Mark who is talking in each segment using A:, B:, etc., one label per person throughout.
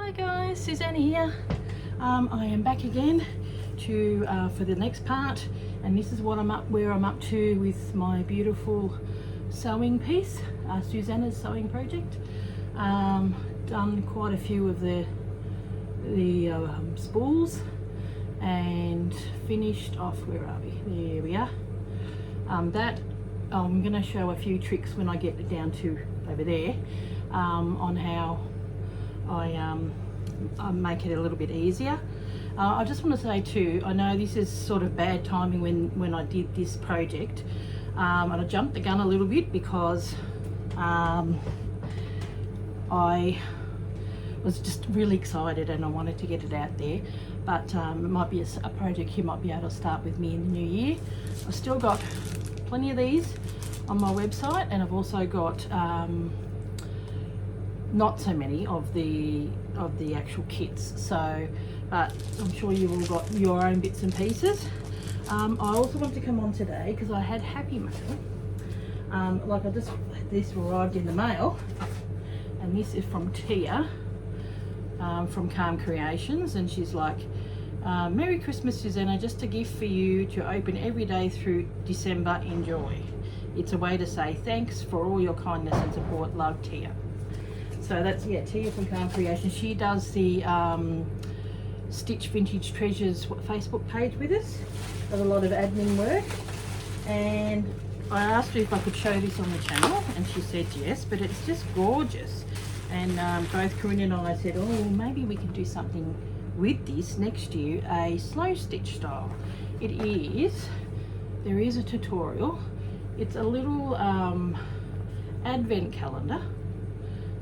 A: Hi guys, Susanna here. I am back again to for the next part, and this is what where I'm up to with my beautiful sewing piece, Susanna's sewing project. Done quite a few of the spools and finished off. Where are we? There we are. That I'm going to show a few tricks when I get down to over there on how I make it a little bit easier. I just want to say too, I know this is sort of bad timing when I did this project, and I jumped the gun a little bit because I was just really excited and I wanted to get it out there, but it might be a project you might be able to start with me in the new year. I've still got plenty of these on my website, and I've also got not so many of the actual kits, so but I'm sure you've all got your own bits and pieces. I also want to come on today because I had Happy Mail. This arrived in the mail, and this is from Tia from Calm Creations, and she's like, Merry Christmas, Susanna, just a gift for you to open every day through December. Enjoy. It's a way to say thanks for all your kindness and support. Love, Tia. So that's, yeah, Tia from Calm Creations. She does the Stitch Vintage Treasures Facebook page with us. Does a lot of admin work, and I asked her if I could show this on the channel, and she said yes, but it's just gorgeous. And both Corinne and I said, oh, maybe we can do something with this next year, a slow stitch style. There is a tutorial. It's a little advent calendar.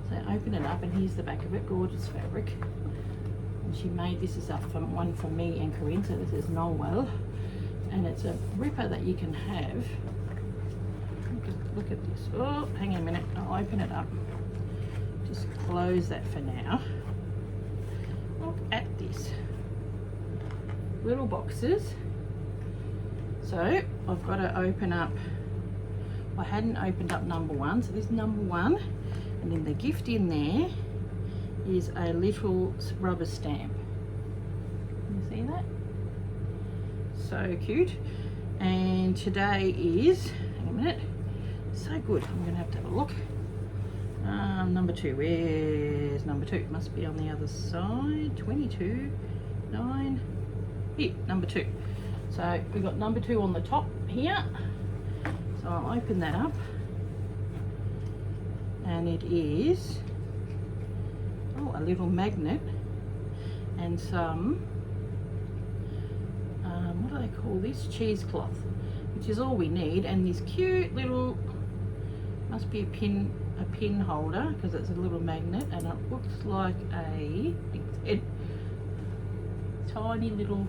A: So open it up, and here's the back of it. Gorgeous fabric. And she made this is one for me and Corinne, so this is Noel. And it's a ripper that you can have. Look at this. Oh, hang on a minute. I'll open it up. Just close that for now. Look at this. Little boxes. So I've got to open up. I hadn't opened up number one, so this is number one. And then the gift in there is a little rubber stamp. Can you see that? So cute. And today is, hang a minute, so good. I'm going to have a look. Number two, where's number two? Must be on the other side. 22, 9, here, number two. So we've got number two on the top here. So I'll open that up. And it is, oh, a little magnet and some, what do they call this? Cheesecloth, which is all we need, and this cute little, must be a pin holder because it's a little magnet, and it looks like a tiny little,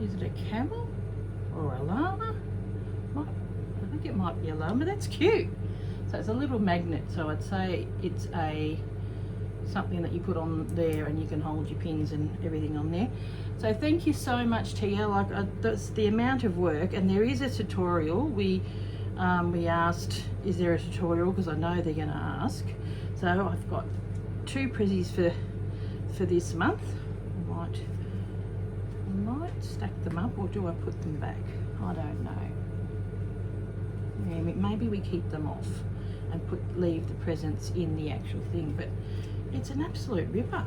A: is it a camel or a llama? I think it might be a llama. That's cute. So it's a little magnet, so I'd say it's something that you put on there, and you can hold your pins and everything on there. So thank you so much, Tia. That's the amount of work, and there is a tutorial. We asked, is there a tutorial, because I know they're going to ask. So I've got 2 prezzies for this month. I might stack them up, or do I put them back? I don't know. Yeah, maybe we keep them off and leave the presents in the actual thing, but it's an absolute ripper.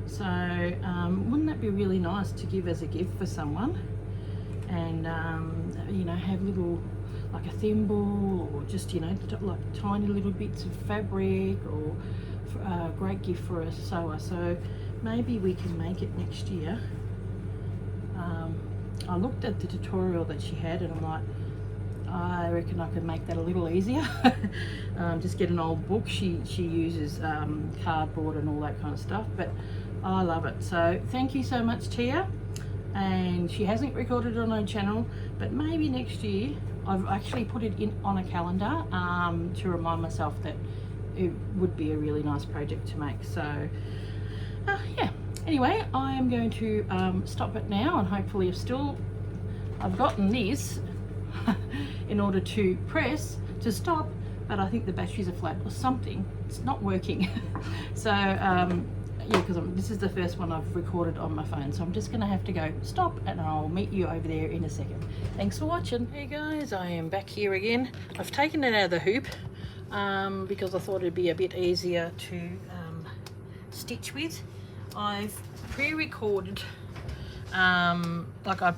A: So wouldn't that be really nice to give as a gift for someone, and you know, have little, like a thimble, or just, you know, like tiny little bits of fabric, or a great gift for a sewer. So maybe we can make it next year. I looked at the tutorial that she had, and I'm like, I reckon I can make that a little easier. Just get an old book. She uses cardboard and all that kind of stuff, but I love it. So thank you so much, Tia. And she hasn't recorded it on her channel, but maybe next year. I've actually put it in on a calendar to remind myself that it would be a really nice project to make. So yeah, anyway, I am going to stop it now, and hopefully I've gotten this in order to press to stop, but I think the batteries are flat or something. It's not working. So yeah, because this is the first one I've recorded on my phone, so I'm just going to have to go stop, and I'll meet you over there in a second. Thanks for watching. Hey guys, I am back here again. I've taken it out of the hoop because I thought it'd be a bit easier to stitch with. I've pre-recorded, like I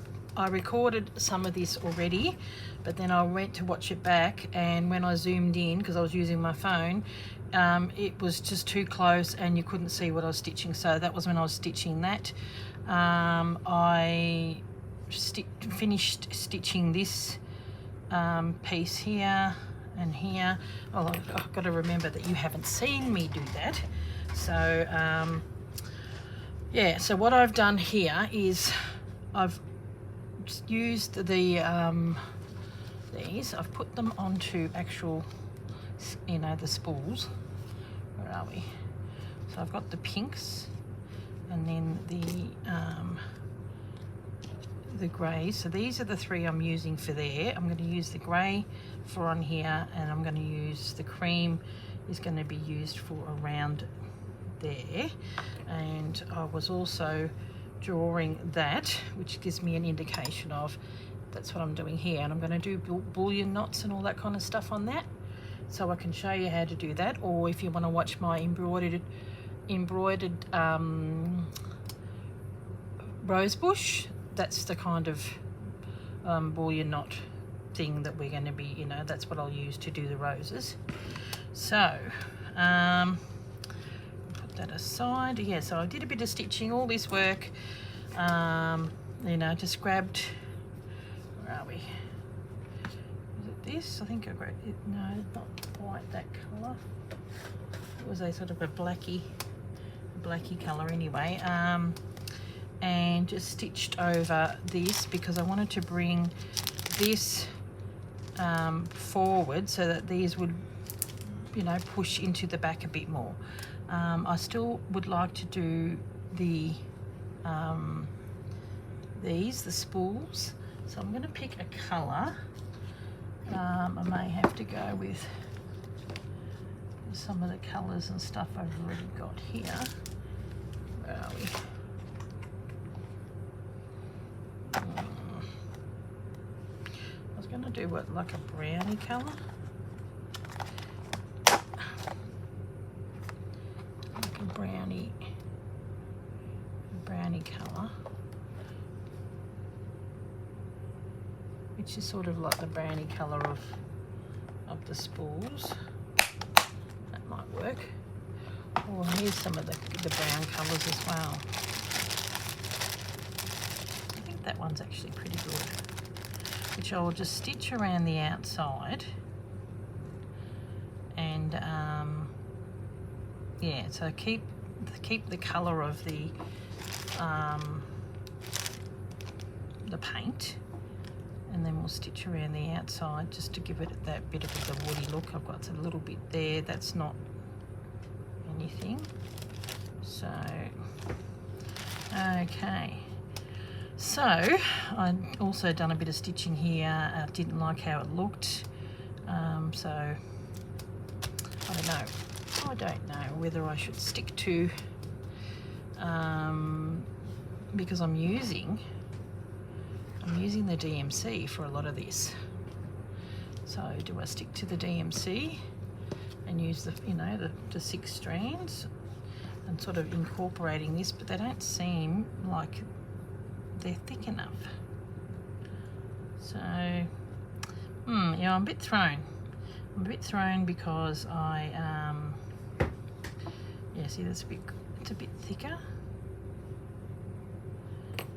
A: recorded some of this already, but then I went to watch it back, and when I zoomed in, because I was using my phone, it was just too close and you couldn't see what I was stitching. So that was when I was stitching that. I finished stitching this piece here and here. Oh, I've got to remember that you haven't seen me do that. So yeah, so what I've done here is I've used the these, I've put them onto actual, you know, the spools. Where are we? So I've got the pinks, and then the greys. So these are the three I'm using for there. I'm going to use the grey for on here, and I'm going to use the cream is going to be used for around there. And I was also drawing that, which gives me an indication of that's what I'm doing here, and I'm going to do bullion knots and all that kind of stuff on that, so I can show you how to do that. Or if you want to watch my embroidered rose bush, that's the kind of bullion knot thing that we're going to be, you know, that's what I'll use to do the roses. So put that aside. Yeah, so I did a bit of stitching, all this work, you know, just grabbed, where are we? Is it this? I think I grabbed it. No, not quite that colour. It was a sort of a blacky colour anyway. And just stitched over this because I wanted to bring this forward so that these would, you know, push into the back a bit more. I still would like to do the the spools, so I'm going to pick a colour. I may have to go with some of the colours and stuff I've already got here. Where are we? I was going to do what, like a browny colour. Like a browny colour, which is sort of like the browny colour of the spools. That might work. Oh, here's some of the brown colours as well. I think that one's actually pretty good, which I'll just stitch around the outside. And yeah, so keep the colour of the paint, and then we'll stitch around the outside just to give it that bit of a woody look. I've got a little bit there, that's not anything. So okay, so I also done a bit of stitching here. I didn't like how it looked, so I don't know whether I should stick to because I'm using the DMC for a lot of this. So do I stick to the DMC and use the, you know, the 6 strands and sort of incorporating this, but they don't seem like they're thick enough. So yeah, I'm a bit thrown. I'm a bit thrown because I yeah, see, that's it's a bit thicker.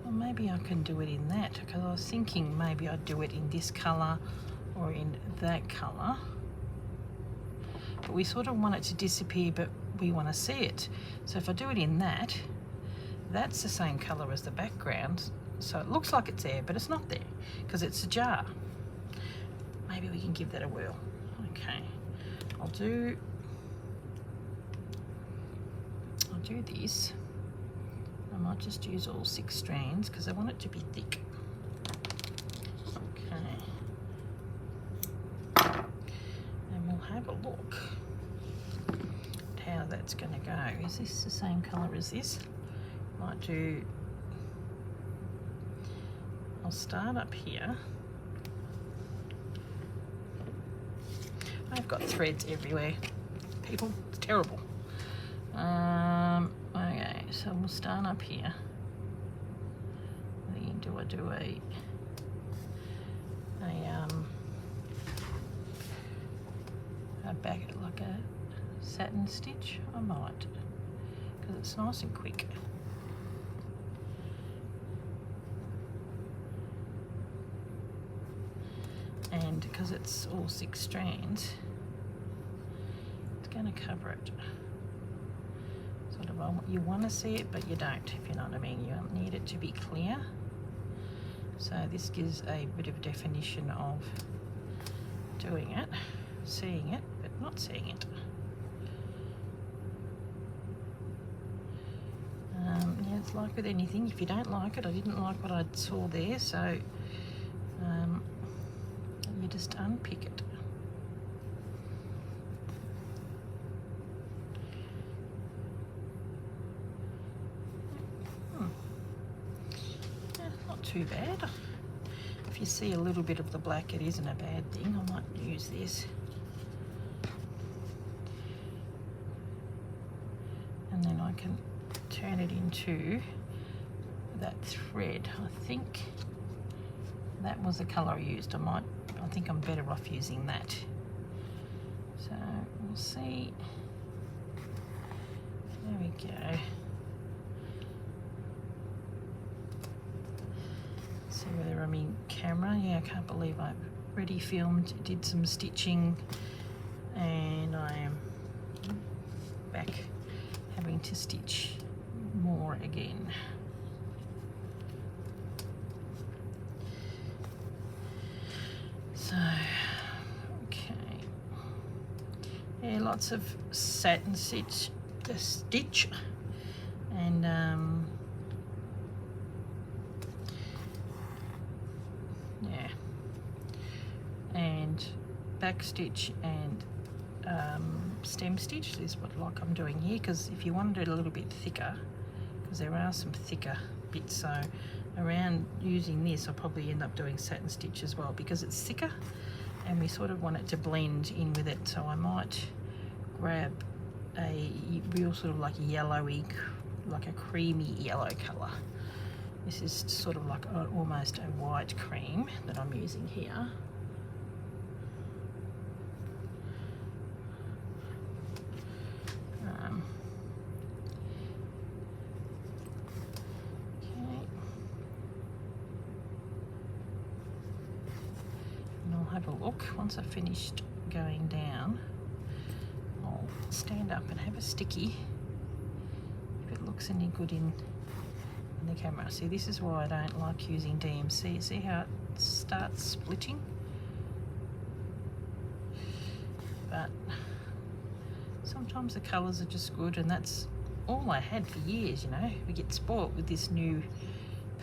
A: Well, maybe I can do it in that, because I was thinking maybe I'd do it in this colour or in that colour. But we sort of want it to disappear, but we want to see it. So if I do it in that, that's the same colour as the background. So it looks like it's there, but it's not there because it's a jar. Maybe we can give that a whirl. Okay, I'll do this. I might just use all 6 strands because I want it to be thick. Okay, and we'll have a look at how that that's going to go. Is this the same colour as this? Might do, I'll start up here. I've got threads everywhere, people, it's terrible. Okay, so we'll start up here. Do I do a back, like a satin stitch? I might, because it's nice and quick. And because it's all 6 strands, it's going to cover it. Sort of, you want to see it, but you don't, if you know what I mean. You don't need it to be clear. So this gives a bit of definition of doing it, seeing it, but not seeing it. Yeah, it's like with anything. If you don't like it, I didn't like what I saw there, so you just unpick it. Too bad. If you see a little bit of the black, it isn't a bad thing. I might use this. And then I can turn it into that thread. I think that was the colour I used. I think I'm better off using that. So we'll see. There we go. See whether I'm in camera. Yeah, I can't believe I already filmed, did some stitching, and I am back having to stitch more again. So, okay. Yeah, lots of satin stitch, and yeah, and back stitch and stem stitch is what I'm doing here, because if you want it a little bit thicker, because there are some thicker bits, so around using this I'll probably end up doing satin stitch as well, because it's thicker and we sort of want it to blend in with it. So I might grab a real sort of like a yellowy, like a creamy yellow colour. This is sort of like almost a white cream that I'm using here. Have a look. Once I've finished going down, I'll stand up and have a sticky if it looks any good in the camera. See, this is why I don't like using DMC. See how it starts splitting? But sometimes the colours are just good, and that's all I had for years, you know. We get spoilt with this new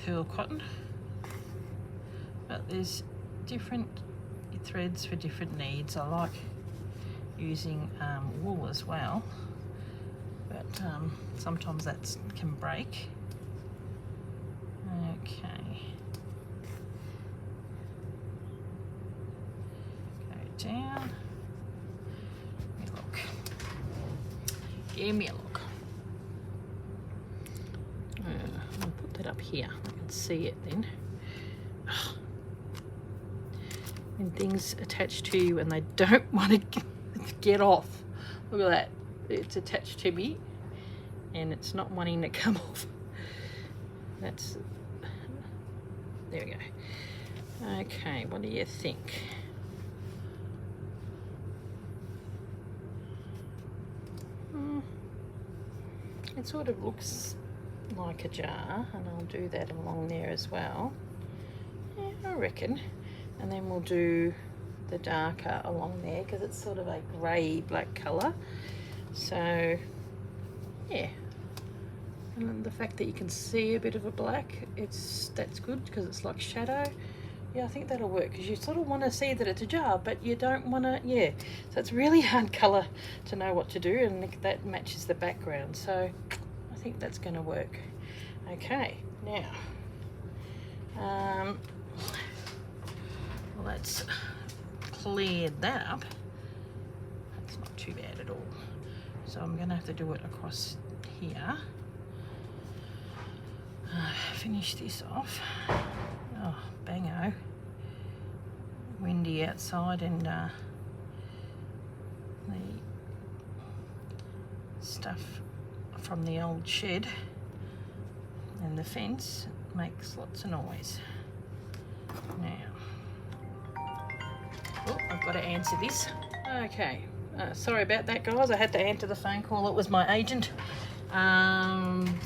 A: pearl cotton, but there's different threads for different needs. I like using wool as well, but sometimes that can break. Okay, go down. Give me a look. Give me a look. I'll put that up here. I can see it then. When things attach to you and they don't want to get off. Look at that. It's attached to me and it's not wanting to come off. That's, there we go. Okay, what do you think? It sort of looks like a jar, and I'll do that along there as well. Yeah, I reckon. And then we'll do the darker along there, because it's sort of a grey black colour. So yeah, and the fact that you can see a bit of a black, that's good, because it's like shadow. Yeah, I think that'll work, because you sort of want to see that it's a jar, but you don't want to, yeah. So it's really hard colour to know what to do, and that matches the background. So I think that's going to work. Okay, now, well, that's cleared that up. That's not too bad at all. So I'm going to have to do it across here. Finish this off. Oh, bango. Windy outside, and the stuff from the old shed and the fence makes lots of noise. Now, oh, I've got to answer this. Okay, sorry about that, guys. I had to answer the phone call. It was my agent.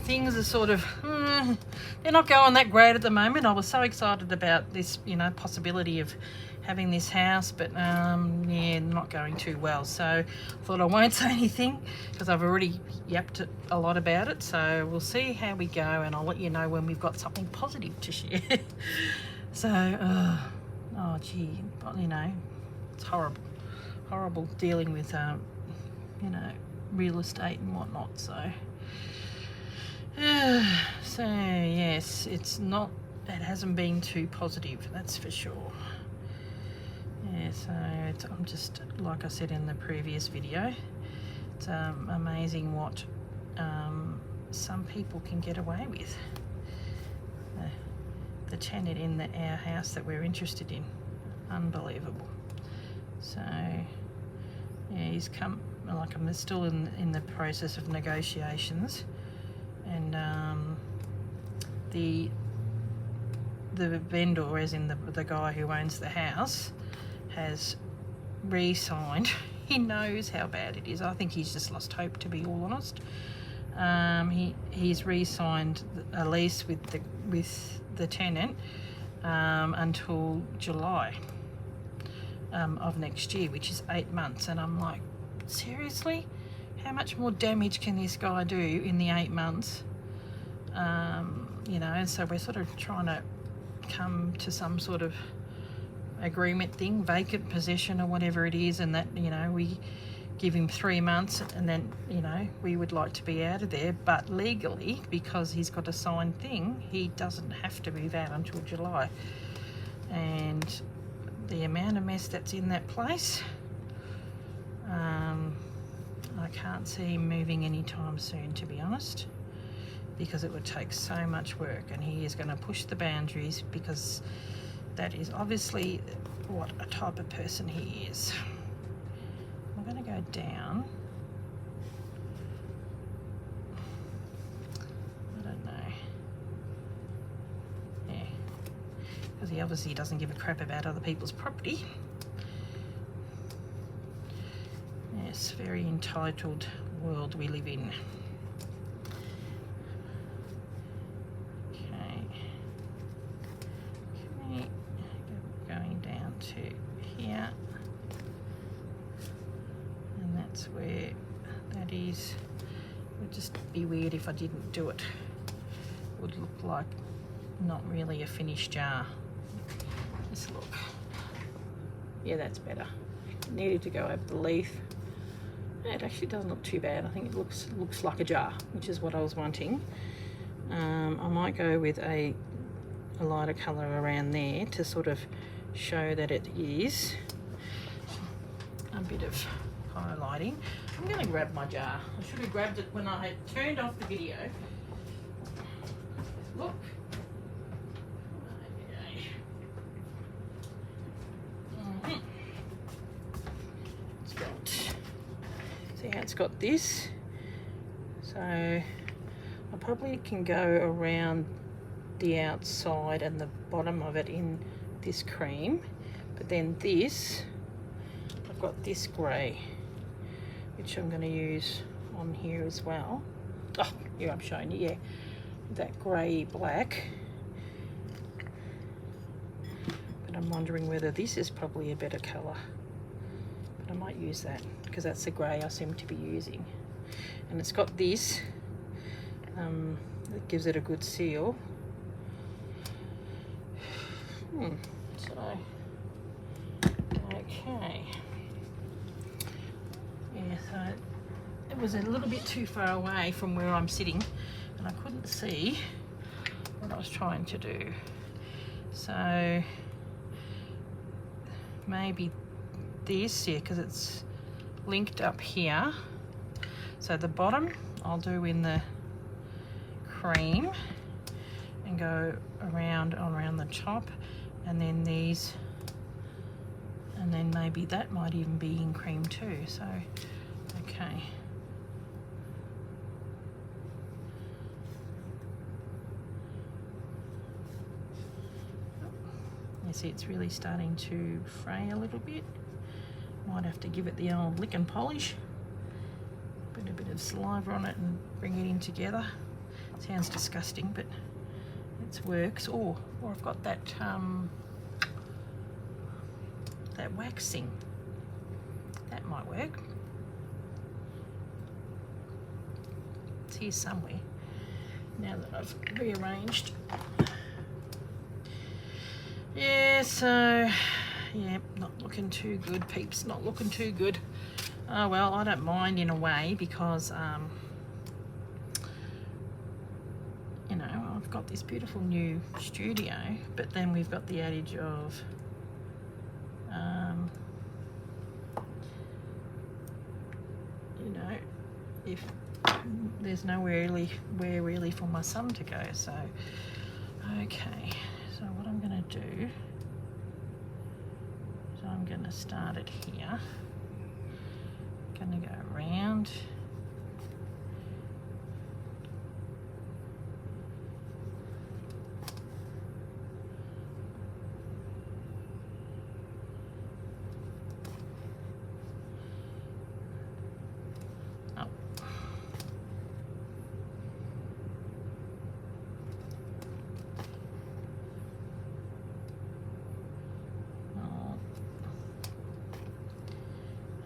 A: Things are sort of, they're not going that great at the moment. I was so excited about this, you know, possibility of having this house, but yeah, not going too well. So I thought I won't say anything, because I've already yapped a lot about it. So we'll see how we go, and I'll let you know when we've got something positive to share. So, oh gee, you know, it's horrible dealing with, you know, real estate and whatnot. So, so yes, it hasn't been too positive, that's for sure. Yeah, so I'm just, like I said in the previous video, it's amazing what some people can get away with. The tenant in our house that we're interested in, unbelievable. So yeah, he's come, like, I'm still in the process of negotiations, and the vendor, as in the guy who owns the house, has re-signed. He knows how bad it is. I think he's just lost hope, to be all honest. He's re-signed a lease with the tenant until July of next year, which is 8 months. And I'm like, seriously? How much more damage can this guy do in the 8 months? You know, and so we're sort of trying to come to some sort of agreement thing, vacant possession or whatever it is, and that, you know, we give him 3 months, and then, you know, we would like to be out of there, but legally, because he's got a signed thing, he doesn't have to move out until July. And the amount of mess that's in that place, I can't see him moving anytime soon, to be honest, because it would take so much work, and he is going to push the boundaries, because that is obviously what a type of person he is. I'm going to go down. I don't know. Yeah, because he obviously doesn't give a crap about other people's property. Yes, very entitled world we live in. Going down to here, and that's where that is. It would just be weird if I didn't do it. It would look like not really a finished jar. Just look. Yeah, that's better. Needed to go over the leaf. It actually doesn't look too bad. I think it looks like a jar, which is what I was wanting. I might go with a lighter colour around there to sort of show that it is a bit of highlighting. I'm going to grab my jar. I should have grabbed it when I had turned off the video. Look. Okay. It's got, see how it's got this? So I probably can go around the outside and the bottom of it in this cream, but then this, I've got this grey, which I'm going to use on here as well. Oh, here I'm showing you, yeah, that grey black. But I'm wondering whether this is probably a better colour, but I might use that because that's the grey I seem to be using. And it's got this that gives it a good seal. So So, okay. Yeah, so it was a little bit too far away from where I'm sitting and I couldn't see what I was trying to do. So maybe this, yeah, because it's linked up here. So the bottom I'll do in the cream and go around the top, and then these, and then maybe that might even be in cream too. So okay. You see it's really starting to fray a little bit. Might have to give it the old lick and polish. Put a bit of saliva on it and bring it in together. Sounds disgusting, but it works. Or I've got that that waxing. That might work. It's here somewhere. Now that I've rearranged. Yeah, so yeah, not looking too good, peeps. Not looking too good. Oh well, I don't mind in a way because you know, I've got this beautiful new studio, but then we've got the adage of you know, if there's nowhere really for my son to go. So okay, so what I'm going to do is I'm going to start it here. Going to go around. Oh.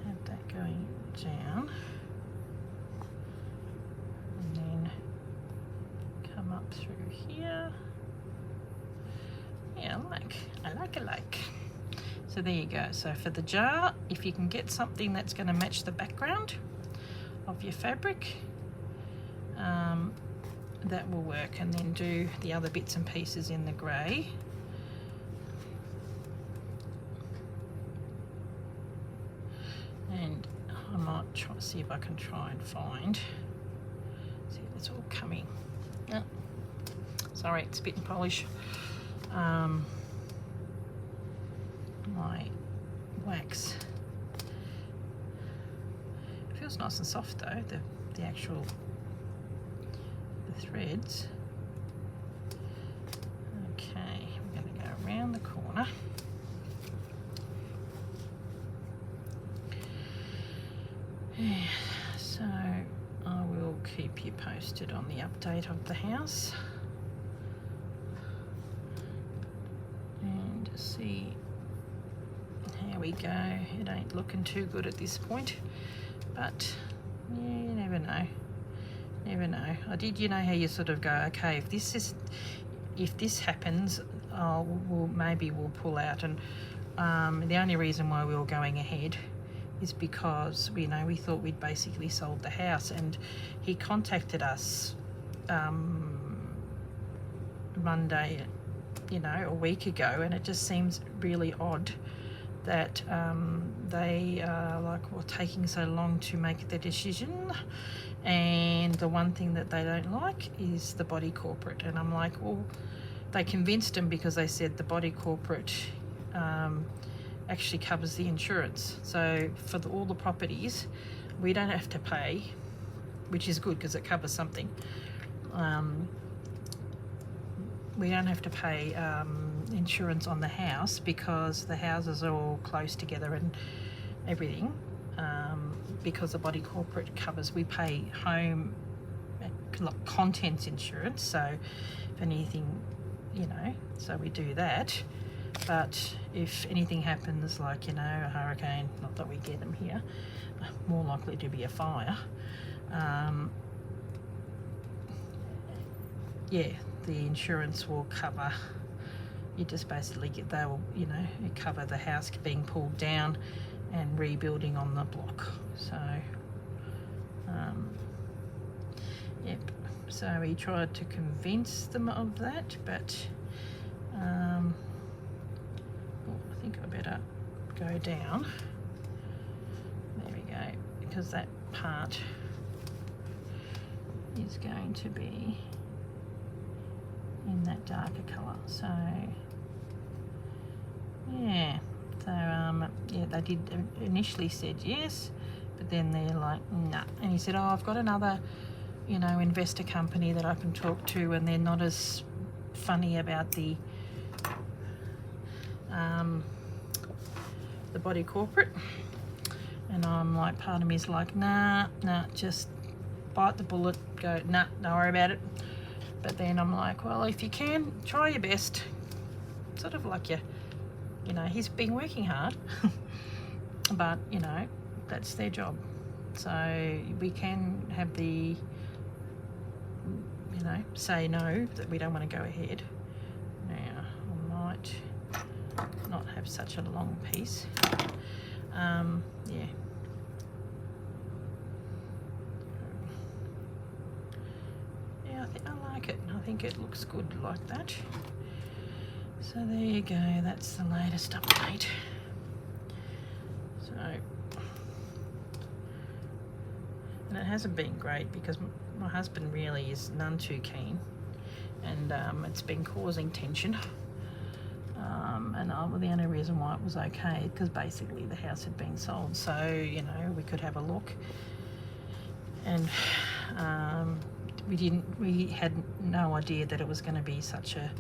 A: Have that going down, and then come up through here. Yeah, I like. So there you go. So for the jar, if you can get something that's going to match the background of your fabric, that will work, and then do the other bits and pieces in the grey. And I might see if I can try and find, see if it's all coming. Oh, sorry, it's spit and polish. My wax. It feels nice and soft though, the actual threads. Okay, we're going to go around the corner. So I will keep you posted on the update of the house and see how we go. It ain't looking too good at this point, but yeah, you never know. Never know. I did, you know how you sort of go, okay, if this happens, maybe we'll pull out. And the only reason why we were going ahead is because we thought we'd basically sold the house, and he contacted us Monday, a week ago, and it just seems really odd that they were taking so long to make the decision. And the one thing that they don't like is the body corporate. And I'm like, well, they convinced him because they said the body corporate actually covers the insurance. So for all the properties, we don't have to pay, which is good because it covers something. We don't have to pay insurance on the house because the houses are all close together and everything. Because the body corporate covers, we pay home contents insurance. So if anything, so we do that. But if anything happens, like, a hurricane, not that we get them here, more likely to be a fire, yeah, the insurance will cover you just basically get, they'll, you know, you cover the house being pulled down and rebuilding on the block. So yep, so he tried to convince them of that, but oh, I think I better go down. There we go, because that part is going to be in that darker colour. So yeah, so yeah, they did initially said yes, but then they're like, nah. And he said, oh, I've got another, you know, investor company that I can talk to, and they're not as funny about the body corporate. And I'm like, part of me is like, nah, just bite the bullet, go, nah, don't worry about it. But then I'm like, well, if you can, try your best. Sort of like you know, he's been working hard, but, you know, that's their job. So we can have the, you know, say no, that we don't want to go ahead. Now, I might not have such a long piece. Yeah. Yeah, I think I like it. I think it looks good like that. So there you go, that's the latest update. So, and it hasn't been great because my husband really is none too keen, and it's been causing tension. And the only reason why it was okay, because basically the house had been sold, so, you know, we could have a look. And we had no idea that it was going to be such a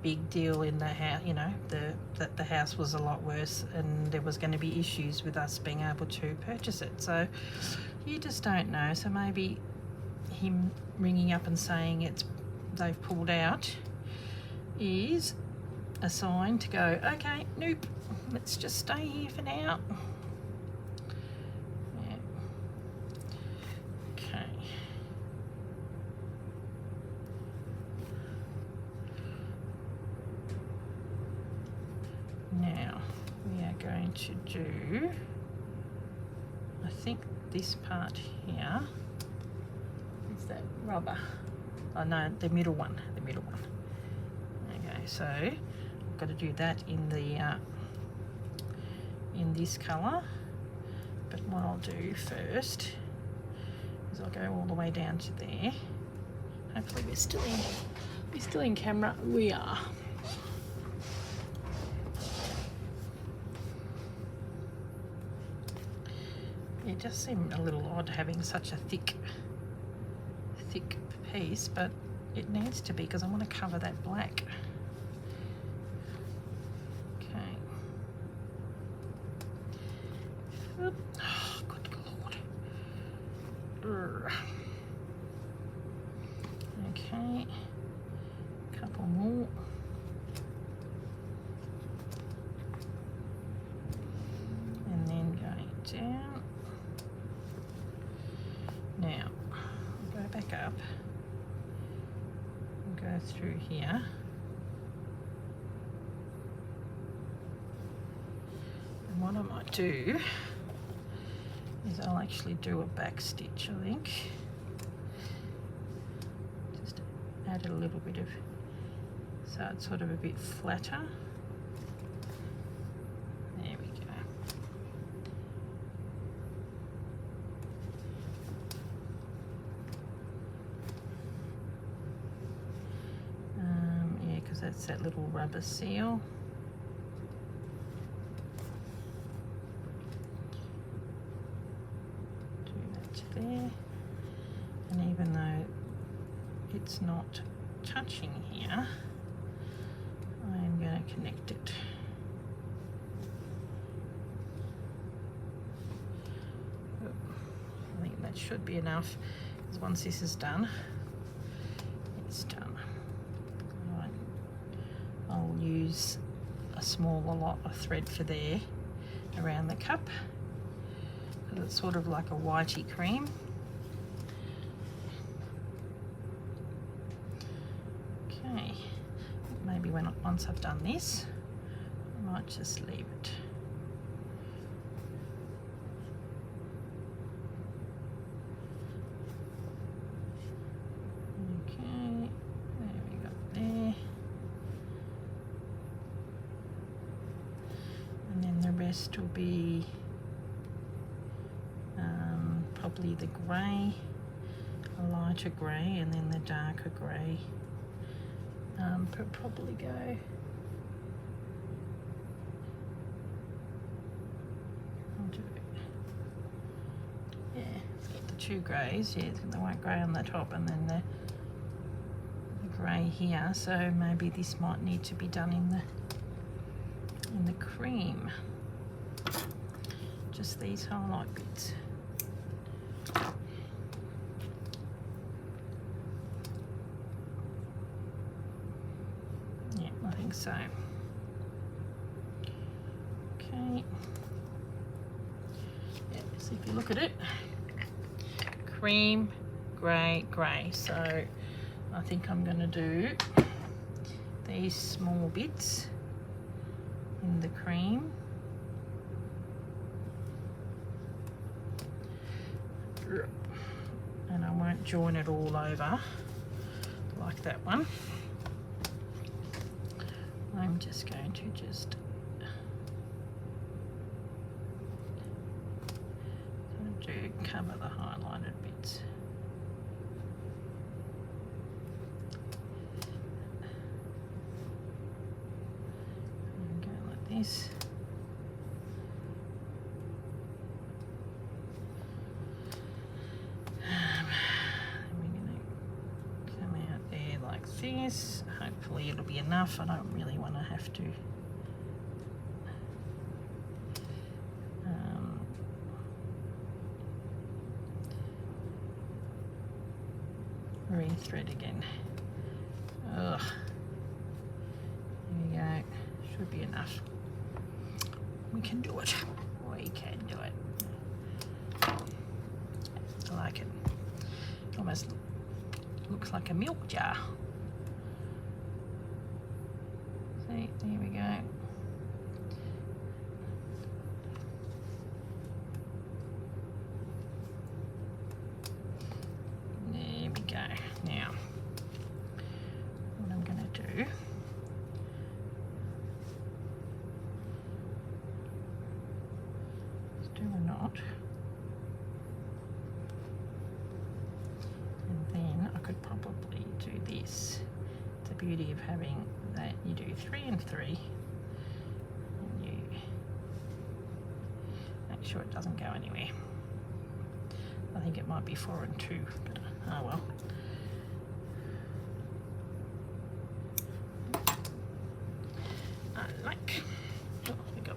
A: big deal in the house, you know, that the house was a lot worse, and there was going to be issues with us being able to purchase it. So you just don't know. So maybe him ringing up and saying they've pulled out is a sign to go, okay, nope, let's just stay here for now. Yeah. Okay. Now we are going to do, I think this part here is that rubber. Oh no, the middle one. Okay, so I've got to do that in the in this colour. But what I'll do first is I'll go all the way down to there. Hopefully we're still in camera. We are. It just seemed a little odd having such a thick piece, but it needs to be because I want to cover that black. Okay. Oop. Oh, good Lord. Urgh. Okay. Couple more. And then going down. Now, I'll go back up and go through here. And what I might do is I'll actually do a back stitch, I think. Just add a little bit of, so it's sort of a bit flatter. There we go. Yeah, because that's that little rubber seal. Do that to there. And even though it's not touching here, I am going to connect it. I think that should be enough, because once this is done, it's done. Right. I'll use a smaller lot of thread for there around the cup, because it's sort of like a whitey cream. Okay. maybe once I've done this, I might just leave it. Okay, there we go there. And then the rest will be probably the grey, a lighter grey, and then the darker grey. But probably go I'll do yeah, let's get the two greys, yeah, the white grey on the top and then the grey here, so maybe this might need to be done in the cream, just these highlight bits. Yeah, I think so. Okay. Yeah, so if you look at it, cream, grey, grey. So I think I'm going to do these small bits in the cream. And I won't join it all over like that one. I'm just going to cover the highlighted bits. And go like this. This. Hopefully it'll be enough. I don't really want to have to re-thread again. Ugh. There we go. Should be enough. We can do it. We can do it. I like it. Almost looks like a milk jar. See, there we go. There we go. Now, what I'm going to do is do a knot. And then I could probably do this. The beauty of having that, you do 3 and 3 and you make sure it doesn't go anywhere. I think it might be 4 and 2, but oh well. I like, oh, we got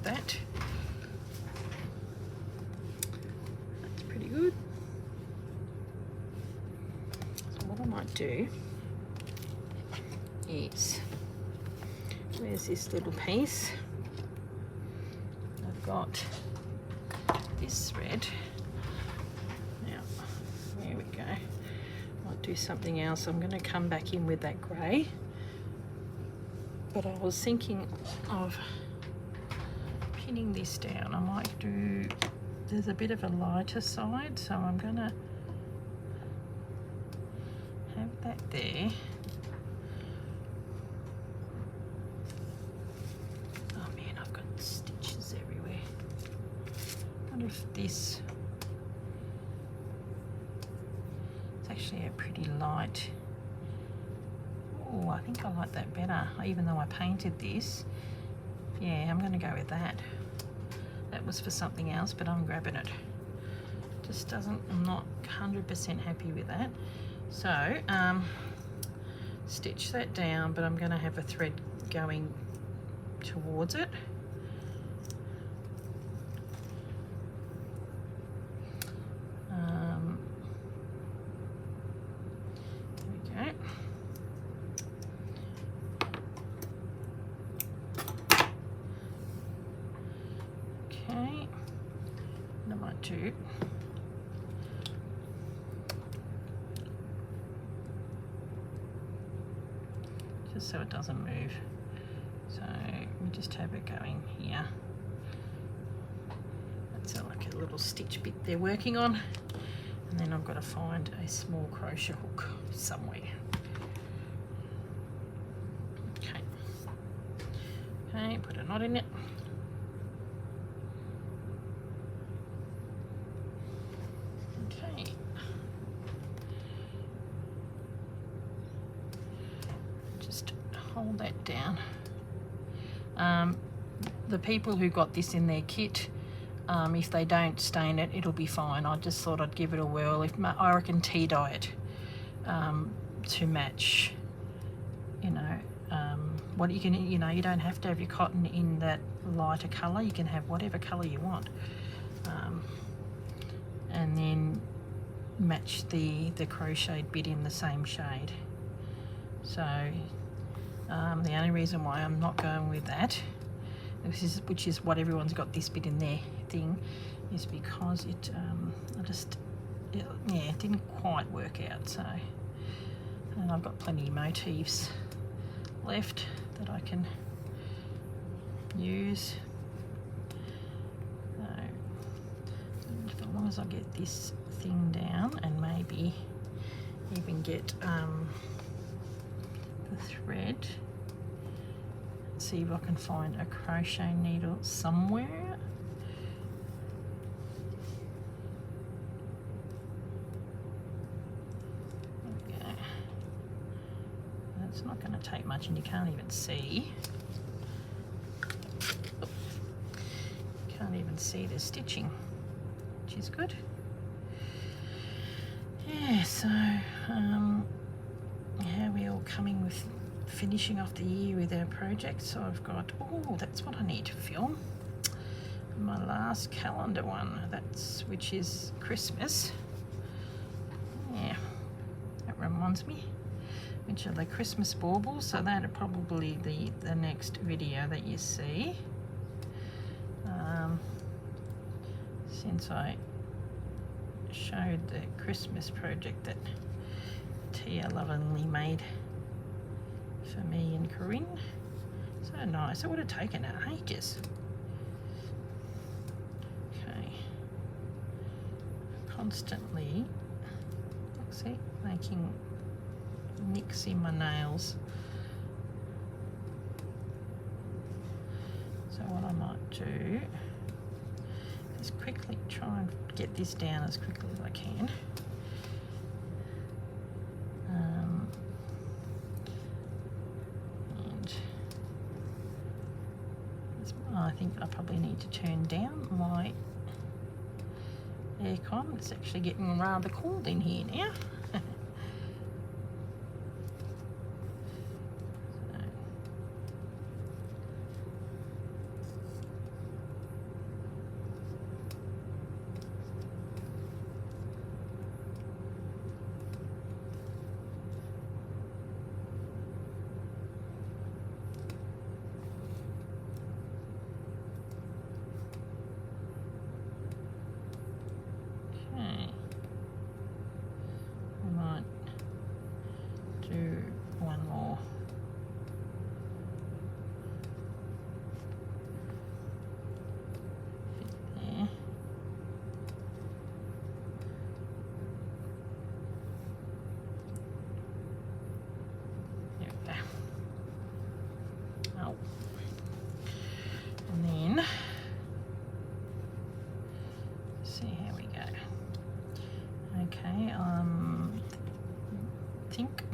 A: that. That's pretty good. So what I might do is, where's this little piece? I've got this thread. Now, there we go. Might do something else. I'm going to come back in with that grey. But I was thinking of pinning this down. I might do, there's a bit of a lighter side, so I'm going to have that there. If this, it's actually a pretty light. Oh, I think I like that better, even though I painted this. Yeah, I'm going to go with that. That was for something else, but I'm grabbing it. Just doesn't, I'm not 100% happy with that. So, stitch that down, but I'm going to have a thread going towards it. To just so it doesn't move. So we just have it going here. That's like a little stitch bit they're working on. And then I've got to find a small crochet hook somewhere. Okay. Okay, put a knot in it. Okay. Just hold that down. The people who got this in their kit, if they don't stain it, it'll be fine. I just thought I'd give it a whirl. I reckon tea dye it to match, you know, what you can, you know, you don't have to have your cotton in that lighter colour. You can have whatever colour you want, and then match the crocheted bit in the same shade. So the only reason why I'm not going with that, which is what everyone's got this bit in their thing, is because it it didn't quite work out. So, and I've got plenty of motifs left that I can use. So as long as I get this thing down and maybe even get the thread, see if I can find a crochet needle somewhere. Okay. That's not going to take much, and you can't even see. You can't even see the stitching, which is good. Yeah, so how are we all coming with finishing off the year with our project? So I've got, oh, that's what I need to film. My last calendar one, which is Christmas. Yeah, that reminds me, which are the Christmas baubles. So that'll probably be the next video that you see. Since I showed the Christmas project that Tia lovingly made for me and Corinne. So nice. It would have taken her ages. Okay. Constantly, see, making nicks in my nails. So what I might do is quickly try and get this down as quickly as I can. I think I probably need to turn down my aircon. It's actually getting rather cold in here now.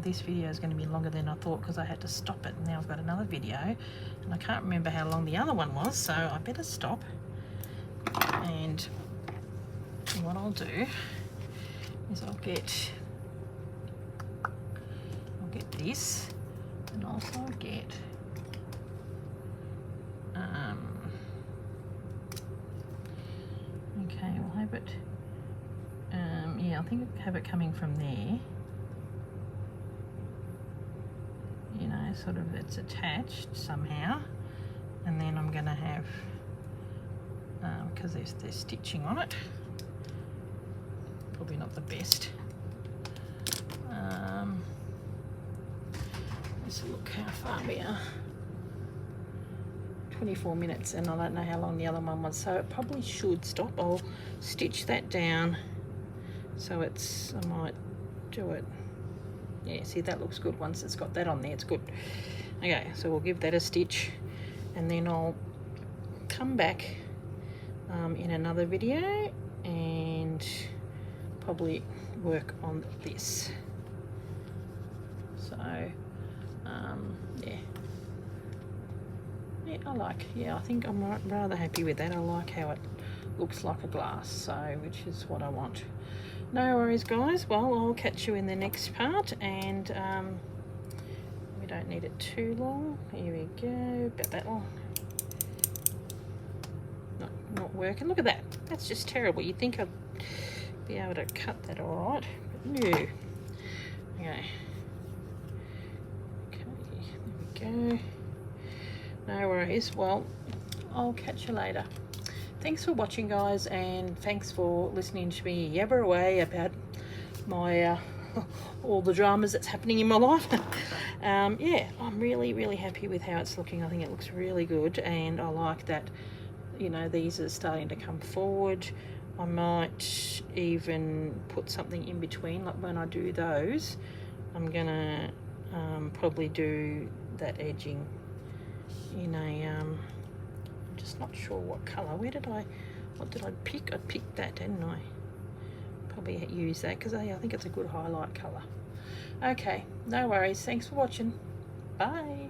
A: This video is going to be longer than I thought because I had to stop it, and now I've got another video and I can't remember how long the other one was, so I better stop. And what I'll do is I'll get this, and also get okay, we'll have it yeah, I think I'll have it coming from there. You know, sort of it's attached somehow, and then I'm going to have, because there's stitching on it, probably not the best. Let's look how far we are. 24 minutes, and I don't know how long the other one was, so it probably should stop. I'll stitch that down so it's, I might do it. Yeah, see, that looks good. Once it's got that on there, it's good. Okay, so we'll give that a stitch, and then I'll come back in another video and probably work on this. So yeah. Yeah, I think I'm rather happy with that. I like how it looks like a glass, so which is what I want. No worries, guys. Well, I'll catch you in the next part, and we don't need it too long. Here we go, about that long. Not working. Look at that. That's just terrible. You'd think I'd be able to cut that all right, but no. Okay. Okay, there we go. No worries. Well, I'll catch you later. Thanks for watching, guys, and thanks for listening to me yabber away about my all the dramas that's happening in my life. Yeah, I'm really happy with how it's looking. I think it looks really good, and I like that, you know, these are starting to come forward. I might even put something in between, like when I do those, I'm gonna probably do that edging in a I'm just not sure what color. What did I pick? I picked that, didn't I? Probably use that because I think it's a good highlight color. Okay, no worries. Thanks for watching. Bye.